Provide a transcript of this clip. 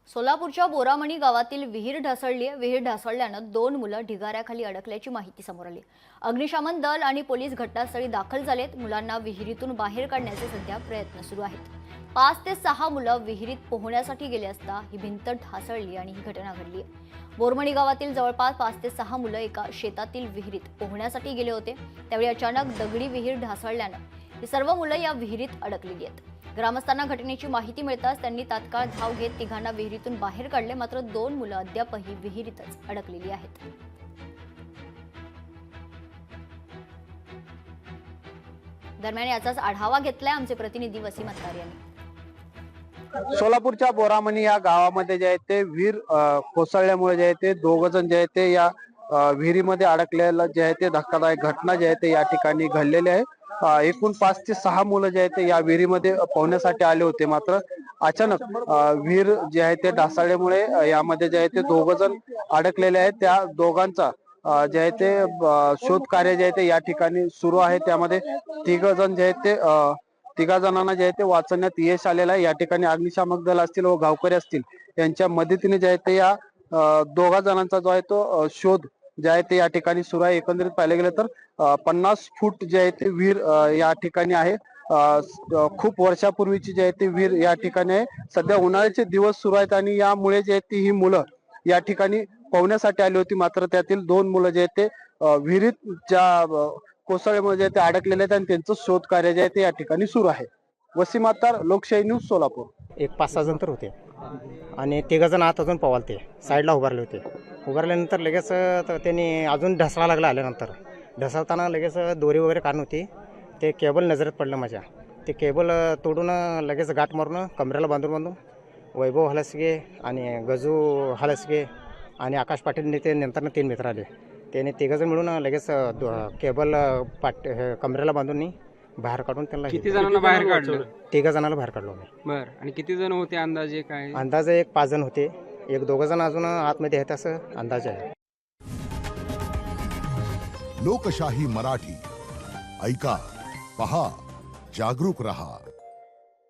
सोलापूरच्या बोरामणी गावातील विहीर ढासळली आहे। विहीर ढासळल्यानं 2 मुलं ढिगाऱ्याखाली अडकल्याची माहिती समोर आली। अग्निशमन दल आणि पोलीस घटनास्थळी दाखल झालेत। मुलांना विहिरीतून बाहेर काढण्याचे सध्या प्रयत्न सुरू आहेत। 5 ते 6 मुलं विहिरीत पोहण्यासाठी गेले असता ही भिंत ढासळली आणि ही घटना घडली आहे। बोरमणी गावातील जवळपास 5 ते 6 मुलं एका शेतातील विहिरीत पोहण्यासाठी गेले होते। त्यावेळी अचानक दगडी विहीर ढासळल्यानं ही सर्व मुलं या विहिरीत अडकलेली आहेत। ग्रामस्थांना घटनेची माहिती मिळताच त्यांनी तात्काळ धाव घेत तिघांना विहिरीतून बाहेर काढले, मात्र 2 मुलं अद्यापही विहिरीतच अडकलेली आहेत। दरम्यान याचाच आढावा घेतलाय आमचे प्रतिनिधी वसीम अत्तार यांनी। सोलापूरच्या बोरामणी या गावामध्ये जे आहे ते विहीर कोसळल्यामुळे जे आहे ते 2 जण जे आहे ते या विहिरीमध्ये अडकलेला जे आहे ते धक्कादायक घटना जे आहे ते या ठिकाणी घडलेली आहे। एकूण 5 ते 6 मुलं जे आहे ते या विहिरीमध्ये पोहण्यासाठी आले होते, मात्र अचानक विहीर जे आहे ते ढासळल्यामुळे यामध्ये जे आहे ते 2 जण अडकलेले आहेत। त्या दोघांचा जे आहे ते शोध कार्य जे आहे ते या ठिकाणी सुरू आहे। त्यामध्ये 3 जण जे आहेत ते 3 जणांना जे आहे ते वाचवण्यात यश आलेलं आहे। या ठिकाणी अग्निशामक दल असतील व गावकरी असतील यांच्या मदतीने जे आहे ते या 2 जणांचा जो आहे तो शोध जे आहे ते या ठिकाणी सुरू आहे। एकंदरीत पाहिलं गेलं तर 50 फूट जे आहे ते विहीर या ठिकाणी आहे। खूप वर्षापूर्वीची जे आहे ती विहीर या ठिकाणी आहे। सध्या उन्हाळ्याचे दिवस सुरू आहेत आणि यामुळे जे आहे ही मुलं या ठिकाणी पोहण्यासाठी आली होती, मात्र त्यातील 2 मुलं जे आहेत ते विहिरीत ज्या कोसळल्यामुळे जे ते अडकलेले आहेत आणि त्यांचं शोध कार्य जे आहे ते या ठिकाणी सुरू आहे। वसीम अत्तार, लोकशाही न्यूज, सोलापूर। एक 5-6 जण तर होते आणि 3 जण आत अजून पवालते, साईडला उभारले होते। उभारल्यानंतर लगेच त्यांनी अजून ढसळा लागला। आल्यानंतर ढसळताना लगेच दोरी वगैरे काढून होती, ते केबल नजरेत पडलं माझ्या। ते केबल तोडून लगेच गाठ मारून कमरेला बांधून वैभव हलसगे आणि गजू हलसगे आणि आकाश पाटील ते नंतर 3 मित्र आले। त्याने 3 जण मिळून लगेच केबल कमरेला बांधून बाहेर काढून त्यांना किती जणांना बाहेर काढलं? 3 जणांना बाहेर काढलो मी। बरं, आणि किती जण होते अंदाजे काय? अंदाजे एक 5 जण होते, 1-2 जण अजून आतमध्ये आहेत असं अंदाज आहे। लोकशाही मराठी ऐका, पहा, जागरूक रहा।